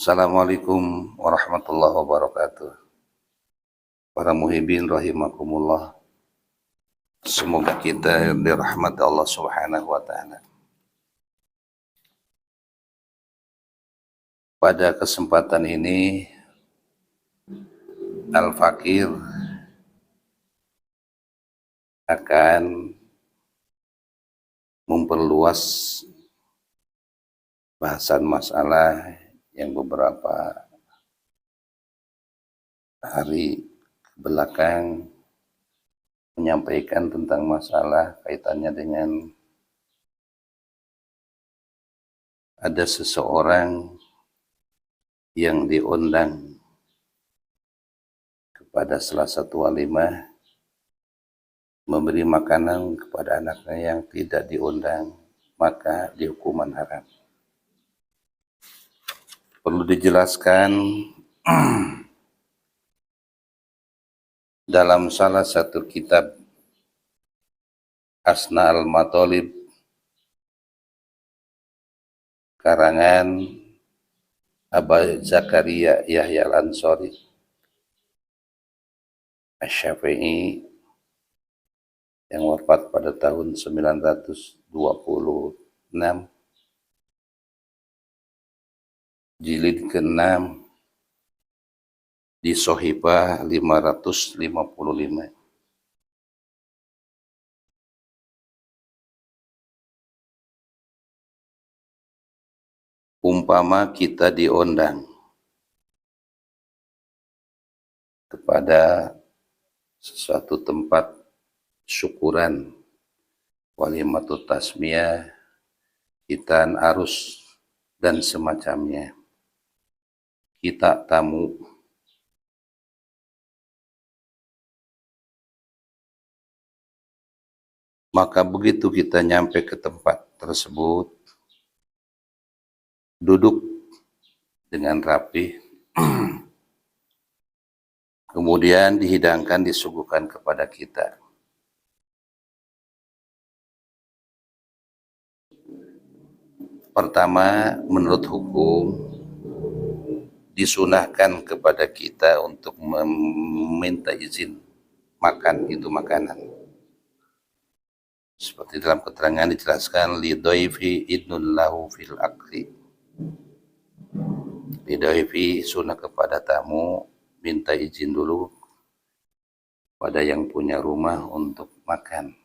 Assalamualaikum warahmatullahi wabarakatuh. Para muhibin rahimakumullah. Semoga kita dirahmati Allah Subhanahu wa taala. Pada kesempatan ini Al-Fakir akan memperluas bahasan masalah yang beberapa hari belakang menyampaikan tentang masalah kaitannya dengan ada seseorang yang diundang kepada salah satu walimah memberi makanan kepada anaknya yang tidak diundang, maka dihukuman haram. Perlu dijelaskan dalam salah satu kitab Asna al-Matolib karangan Aba Zakaria Yahya al-Ansari Asy-Syafi'i yang wafat pada tahun 926, jilid ke-6 di Sohibah 555. Umpama kita diundang kepada sesuatu tempat syukuran, walimatut tasmiyah, hitan arus, dan semacamnya. Kita tamu, maka begitu kita nyampe ke tempat tersebut, duduk dengan rapi, kemudian dihidangkan, disuguhkan kepada kita. Pertama, menurut hukum, disunahkan kepada kita untuk meminta izin makan itu makanan. Seperti dalam keterangan dijelaskan, lidhaifi idnun lahu fil akli. Lidhaifi sunnah kepada tamu, minta izin dulu pada yang punya rumah untuk makan.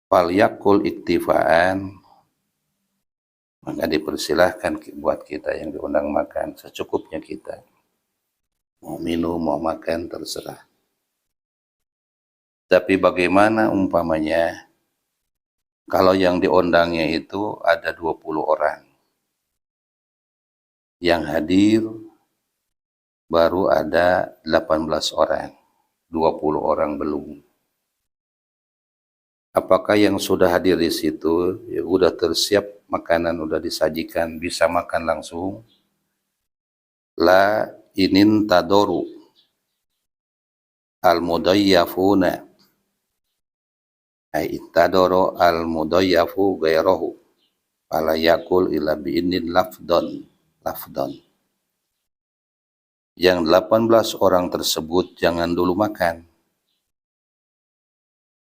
Fal yakul iktifaan, maka dipersilahkan buat kita yang diundang makan secukupnya kita. Mau minum, mau makan, terserah. Tapi bagaimana umpamanya kalau yang diundangnya itu ada 20 orang. Yang hadir baru ada 18 orang. 20 orang belum. Apakah yang sudah hadir di situ, ya udah tersiap makanan, udah disajikan, bisa makan langsung? La inin tadoru al-mudayyafuna ay tadoro al-mudayyafu gairahu fala yakul illa bi'inin lafdon. Yang 18 orang tersebut jangan dulu makan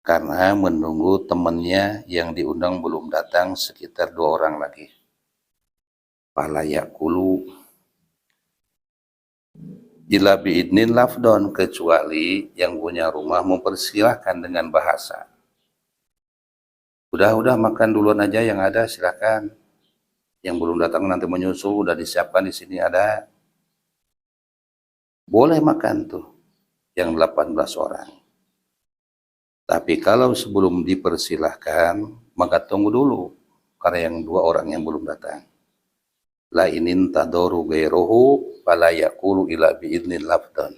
karena menunggu temannya yang diundang belum datang sekitar 2 orang lagi. Fala yakulu illa bi'inin lafdon, kecuali yang punya rumah mempersilahkan dengan bahasa. Udah makan duluan aja yang ada, silakan. Yang belum datang nanti menyusul, udah disiapkan di sini ada. Boleh makan tuh yang 18 orang. Tapi kalau sebelum dipersilahkan, maka tunggu dulu karena yang 2 orang yang belum datang. La inin tadoru gairuhu fala yakulu ila bi'idnil lafdan.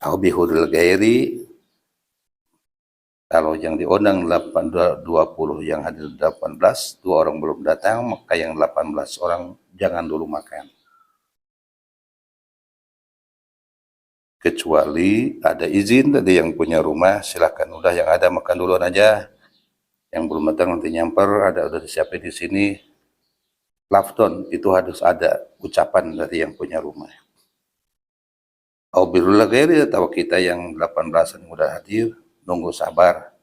Au bihuril gairi, kalau yang diundang 20, yang hadir 18, 2 orang belum datang, maka yang 18 orang jangan dulu makan. kecuali ada izin dari yang punya rumah, silakan, udah yang ada makan duluan aja, yang belum datang nanti nyamper, ada udah disiapin di sini. Lafton itu harus ada ucapan dari yang punya rumah. Aubilullah gairi, atau kita yang 18-an udah hadir, nunggu sabar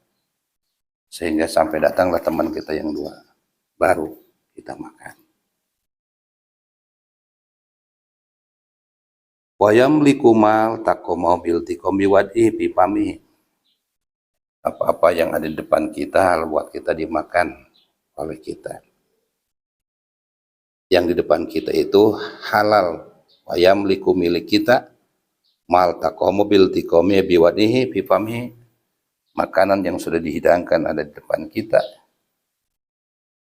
sehingga sampai datanglah teman kita yang dua, baru kita makan. Wayam likumal takomau bil tikomi wadi pipami, apa-apa yang ada di depan kita buat kita dimakan oleh kita. Yang di depan kita itu halal. Wayam liku milik kita, mal takomu bil tikomi biwadihi pipami, makanan yang sudah dihidangkan ada di depan kita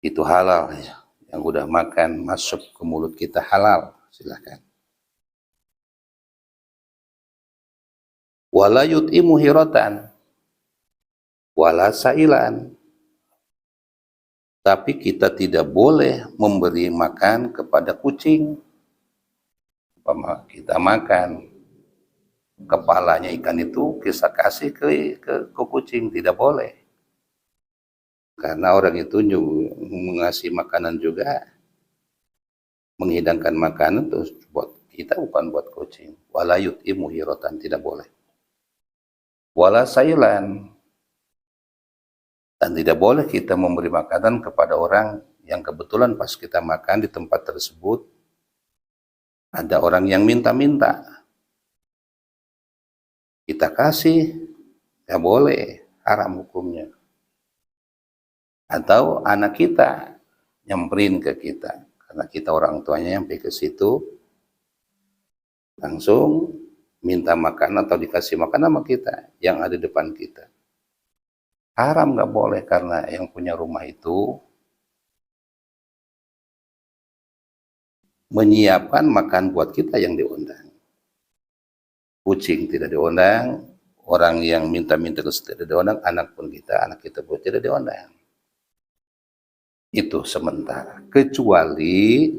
itu halal ya. Yang udah makan masuk ke mulut kita halal, silakan. Wala yut'imu hiratan wala sailan, tapi kita tidak boleh memberi makan kepada kucing. Kita makan kepalanya ikan itu kita kasih ke kucing, tidak boleh. Karena orang itu mengasih makanan juga, menghidangkan makanan terus buat kita, bukan buat kucing. Wala yut'imu hiratan, tidak boleh. Wala sailan, dan tidak boleh kita memberi makanan kepada orang yang kebetulan pas kita makan di tempat tersebut ada orang yang minta-minta, kita kasih, tidak boleh, haram hukumnya. Atau anak kita nyamperin ke kita, karena kita orang tuanya nyampe ke situ, langsung minta makan atau dikasih makan sama kita yang ada di depan kita. Haram, nggak boleh, karena yang punya rumah itu menyiapkan makan buat kita yang diundang. Kucing tidak diundang, orang yang minta-minta tidak diundang, anak kita pun tidak diundang. Itu sementara. Kecuali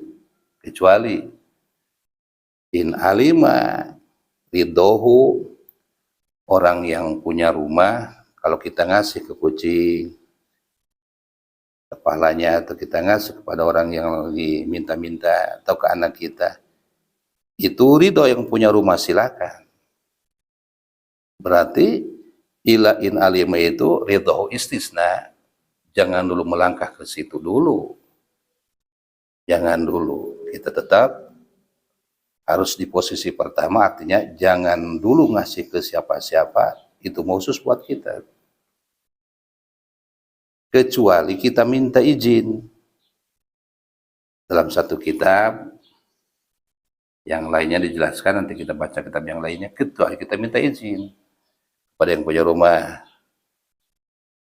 in alima ridohu, orang yang punya rumah, kalau kita ngasih ke kucing kepalanya, atau kita ngasih kepada orang yang lagi minta-minta, atau ke anak kita, itu ridho yang punya rumah, silakan. Berarti ila in alima itu ridho istisna, jangan dulu melangkah ke situ dulu, jangan dulu, kita tetap harus di posisi pertama, artinya jangan dulu ngasih ke siapa-siapa, itu khusus buat kita. Kecuali kita minta izin. Dalam satu kitab, yang lainnya dijelaskan, nanti kita baca kitab yang lainnya, kecuali kita minta izin pada yang punya rumah.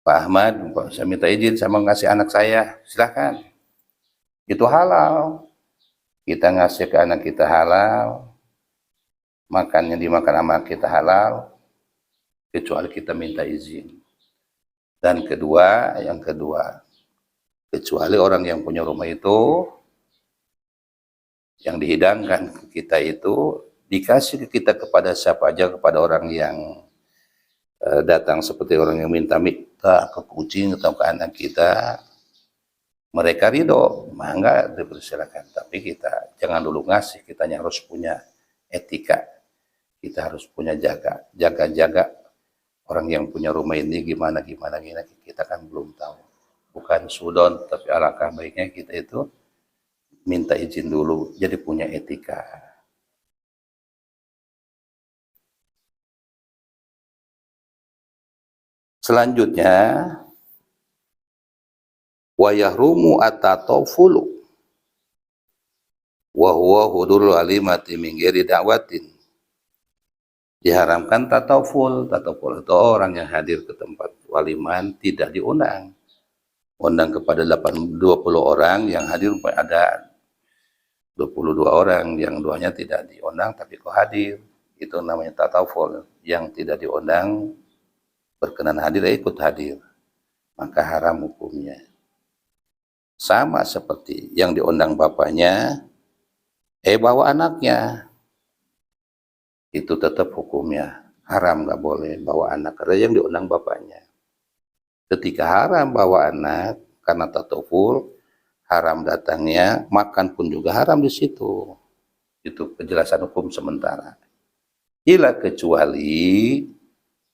Pak Ahmad, saya minta izin sama ngasih anak saya, silahkan. Itu halal. Kita ngasih ke anak kita halal, makannya dimakan sama kita halal, kecuali kita minta izin. Dan yang kedua, kecuali orang yang punya rumah itu, yang dihidangkan ke kita itu, dikasih ke kita kepada siapa aja, kepada orang yang datang, seperti orang yang minta ke kucing atau ke anak kita, mereka ridho, mangga dipersilakan. Tapi kita jangan dulu ngasih, kita harus punya etika, kita harus punya jaga orang yang punya rumah ini gimana, kita kan belum tahu. Bukan sudon, tapi alangkah baiknya kita itu minta izin dulu, jadi punya etika. Selanjutnya, wa yahrumu atatawfulu wa huwa hudurul alimati min ghairi da'watin. Diharamkan tatawful itu orang yang hadir ke tempat waliman tidak diundang. Undang kepada 20 orang yang hadir, ada 22 orang, yang duanya tidak diundang tapi kok hadir. Itu namanya tatawful, yang tidak diundang berkenan hadir, ikut hadir, maka haram hukumnya. Sama seperti yang diundang bapaknya, bawa anaknya. itu tetap hukumnya haram, nggak boleh bawa anak karena yang diundang bapaknya. Ketika haram bawa anak karena tatawul, haram datangnya, makan pun juga haram di situ. Itu penjelasan hukum sementara. Ila kecuali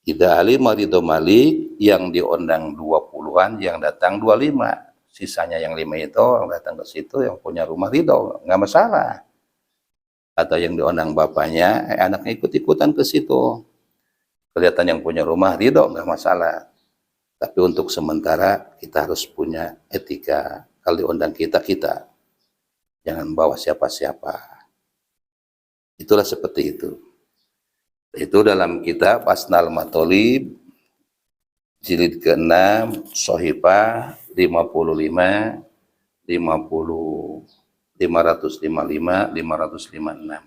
tidak alim marido malik yang diundang 20-an, yang datang 25. Sisanya yang 5 itu yang datang ke situ yang punya rumah ridho, nggak masalah. Atau yang diundang bapaknya, anaknya ikut-ikutan ke situ. Kelihatan yang punya rumah ridho, nggak masalah. Tapi untuk sementara kita harus punya etika. Kalau diundang kita, jangan bawa siapa-siapa. Itulah seperti itu. Itu dalam kitab Asnal Matolib, jilid ke-6, Sohifah 55, 50, 555, 556.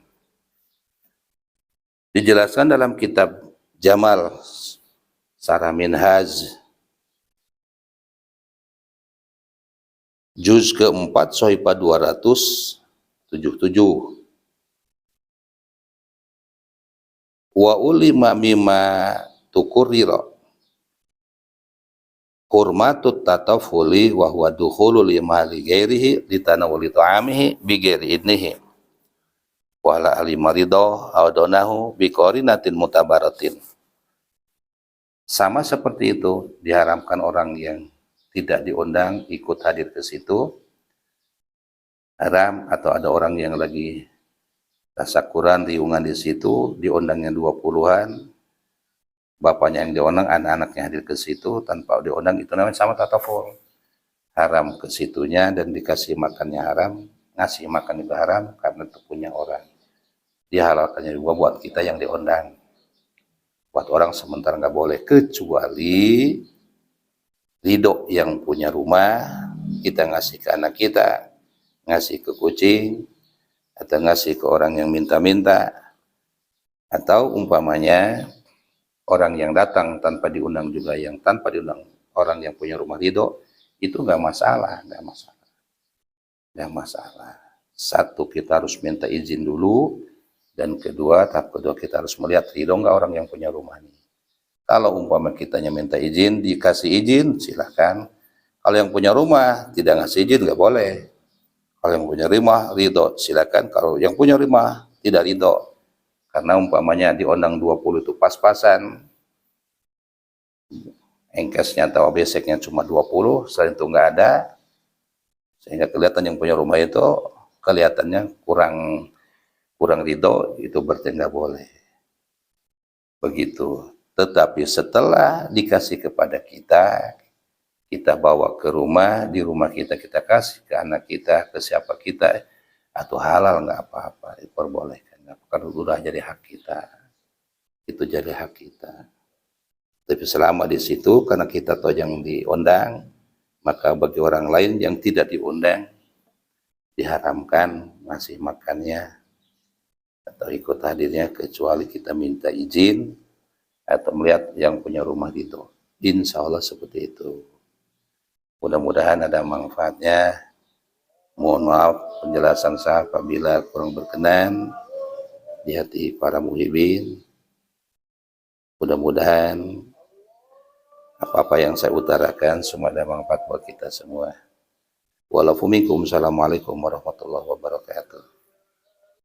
Dijelaskan dalam kitab Jamal Sarah Minhaj, juz ke-4, Sohifah 277. Wa ulima mimma tukurrira hurmatut tatafuli wa huwa dukhulul imali ghairihi litanawuli ta'amihi bi ghairi idnihi wala alimarido audonahu bi qarinatin mutabaratin. Sama seperti itu, diharamkan orang yang tidak diundang ikut hadir ke situ, haram. Atau ada orang yang lagi tasakuran riungan di situ, diundangnya 20-an, bapaknya yang diundang, anak-anaknya hadir ke situ tanpa diundang, itu namanya sama tataful. Haram ke situnya dan dikasih makannya haram, ngasih makan juga haram karena itu punya orang. Dihalalkannya juga buat kita yang diundang. Buat orang sementara nggak boleh, kecuali ridho yang punya rumah, kita ngasih ke anak kita, ngasih ke kucing, atau ngasih ke orang yang minta-minta, atau umpamanya orang yang datang tanpa diundang juga, yang tanpa diundang orang yang punya rumah ridho, itu nggak masalah. Satu, kita harus minta izin dulu, dan kedua, tahap kedua kita harus melihat ridho nggak orang yang punya rumah ini. Kalau umpama kitanya minta izin, dikasih izin, silahkan. Kalau yang punya rumah tidak ngasih izin, nggak boleh. Kalau yang punya rumah ridho, silakan. Kalau yang punya rumah tidak ridho, karena umpamanya diundang 20 itu pas-pasan, engkesnya atau beseknya cuma 20, selain itu nggak ada, sehingga kelihatan yang punya rumah itu kelihatannya kurang ridho, itu berarti nggak boleh. Begitu. Tetapi setelah dikasih kepada kita bawa ke rumah, di rumah kita kasih ke anak kita, ke siapa kita, atau halal nggak apa-apa, diperbolehkan. Karena udah jadi hak kita, itu jadi hak kita. Tapi selama di situ, karena kita tahu yang diundang, maka bagi orang lain yang tidak diundang, diharamkan ngasih makannya atau ikut hadirnya, kecuali kita minta izin atau melihat yang punya rumah itu. Insya Allah seperti itu. Mudah-mudahan ada manfaatnya. Mohon maaf penjelasan saya apabila kurang berkenan di hati para muhibin. Mudah-mudahan apa-apa yang saya utarakan semua ada manfaat buat kita semua. Walaupun minkum, assalamualaikum warahmatullahi wabarakatuh.